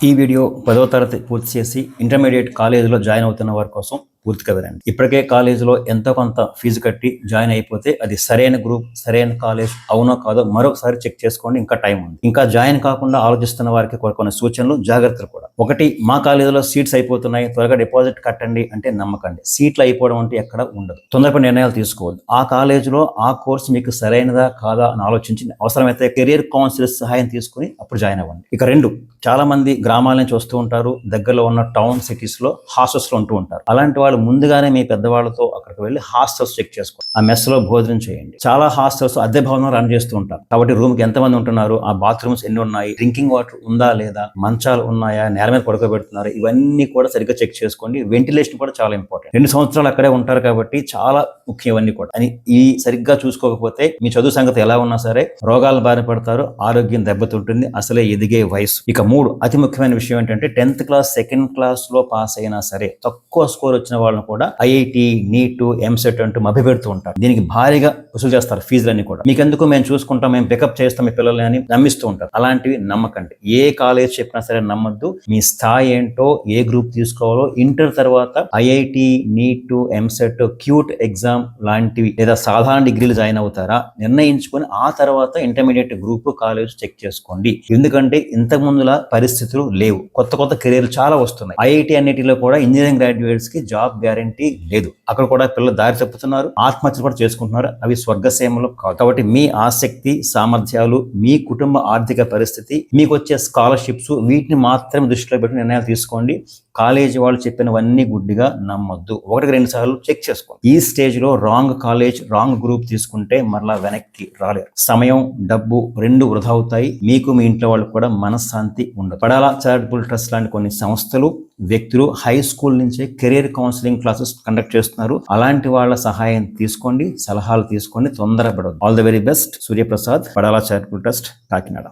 ఈ వీడియో 10వ తరగతి పూర్తి చేసి ఇంటర్మీడియట్ కాలేజీలో జాయిన్ అవుతున్న వారి కోసం పూర్తిగా వినండి. ఇప్పటికే కాలేజీలో ఎంతో కొంత ఫీజు కట్టి జాయిన్ అయిపోతే అది సరైన గ్రూప్, సరైన కాలేజ్ అవునో కాదో మరొకసారి చెక్ చేసుకోండి. ఇంకా టైం ఉంది. ఇంకా జాయిన్ కాకుండా ఆలోచిస్తున్న వారికి కొన్ని సూచనలు, జాగ్రత్తలు కూడా. ఒకటి, మా కాలేజీలో సీట్స్ అయిపోతున్నాయి, త్వరగా డిపాజిట్ కట్టండి అంటే నమ్మకండి. సీట్లు అయిపోవడం అంటే ఎక్కడ ఉండదు. తొందరపడి నిర్ణయాలు తీసుకోవద్దు. ఆ కాలేజీలో ఆ కోర్సు మీకు సరైనదా కాదా అని ఆలోచించి అవసరమైతే కెరియర్ కౌన్సిలర్ సహాయం తీసుకుని అప్పుడు జాయిన్ అవ్వండి. ఇక 2, చాలా మంది గ్రామాల నుంచి వస్తూ ఉంటారు, దగ్గరలో ఉన్న టౌన్ సిటీస్ లో హాస్టల్స్ లో ఉంటూ ఉంటారు. అలాంటి వాళ్ళు ముందుగానే మీ పెద్దవాళ్ళతో అక్కడికి వెళ్ళి హాస్టల్స్ చెక్ చేసుకోండి. ఆ మెస్ లో భోజనం చేయండి. చాలా హాస్టల్స్ అద్దె భవనం రన్ చేస్తూ ఉంటారు కాబట్టి రూమ్ కి ఎంతమంది ఉంటున్నారు, ఆ బాత్రూమ్స్ ఎన్ని ఉన్నాయి, డ్రింకింగ్ వాటర్ ఉందా లేదా, మంచాలు ఉన్నాయా, నేల మీద పడుకోబెడుతున్నారు, ఇవన్నీ కూడా సరిగ్గా చెక్ చేసుకోండి. వెంటిలేషన్ కూడా చాలా ఇంపార్టెంట్. 2 సంవత్సరాలు అక్కడే ఉంటారు కాబట్టి చాలా ముఖ్యం ఇవన్నీ కూడా. అని ఈ సరిగ్గా చూసుకోకపోతే మీ చదువు సంగతి ఎలా ఉన్నా సరే రోగాల బారిన పడతారు, ఆరోగ్యం దెబ్బతింటుంది, అసలే ఎదిగే వయసు. ఇక 3, అతి ముఖ్యమైన విషయం ఏంటంటే 10th క్లాస్ 2nd క్లాస్ లో పాస్ అయినా సరే తక్కువ స్కోర్ వచ్చిన వాళ్ళని కూడా ఐఐటి, నీట్, ఎంసెట్ అంటూ మభ్యపెడుతూ ఉంటారు. దీనికి భారీగా వసూలు చేస్తారు ఫీజులన్నీ కూడా. మీకెందుకు, మేము చూసుకుంటాం, మేము పికప్ చేస్తాం మీ పిల్లల్ని అని నమ్మిస్తూ ఉంటారు. అలాంటివి నమ్మకండి. ఏ కాలేజ్ చెప్పినా సరే నమ్మద్దు. మీ స్థాయి ఏంటో, ఏ గ్రూప్ తీసుకోవాలో, ఇంటర్ తర్వాత IIT, NEET, EAMCET, CUET exam లాంటివి లేదా సాధారణ డిగ్రీలు జాయిన్ అవుతారా నిర్ణయించుకొని ఆ తర్వాత ఇంటర్మీడియట్ గ్రూప్, కాలేజ్ చెక్ చేసుకోండి. ఎందుకంటే ఇంతకు ముందులా పరిస్థితులు లేవు. కొత్త కొత్త కెరీర్లు చాలా వస్తున్నాయి. ఐఐటి అన్నిటిలో కూడా ఇంజనీరింగ్ గ్రాడ్యుయేట్స్ కి జాబ్ గ్యారంటీ లేదు. అక్కడ కూడా పిల్లలు దారి తప్పుతున్నారు, ఆత్మహత్యలు కూడా చేసుకుంటున్నారు. అవి స్వర్గసీమలు కాదు. కాబట్టి మీ ఆసక్తి, సామర్థ్యాలు, మీ కుటుంబ ఆర్థిక పరిస్థితి, మీకు వచ్చే స్కాలర్షిప్స్, వీటిని మాత్రమే దృష్టిలో పెట్టి నిర్ణయాలు తీసుకోండి. కాలేజీ వాళ్ళు చెప్పినవన్నీ గుడ్డిగా నమ్మొద్దు. 1-2 సార్లు చెక్ చేసుకోండి. ఈ స్టేజ్ లో రాంగ్ కాలేజ్, రాంగ్ గ్రూప్ తీసుకుంటే మరలా వెనక్కి రాలేరు. సమయం, డబ్బు 2 వృధా అవుతాయి. మీకు, మీ ఇంట్లో వాళ్ళకు కూడా మనశ్శాంతి ఉండదు. పడాలా చారిటబుల్ ట్రస్ట్ లాంటి కొన్ని సంస్థలు, వ్యక్తులు హై స్కూల్ నుంచే కెరీర్ కౌన్సిలింగ్ క్లాసెస్ కండక్ట్ చేస్తున్నారు. అలాంటి వాళ్ళ సహాయం తీసుకోండి, సలహాలు తీసుకోండి, తొందరపడదు. All the very best. Suryaprasad, Padala charitable trust, Kakinada.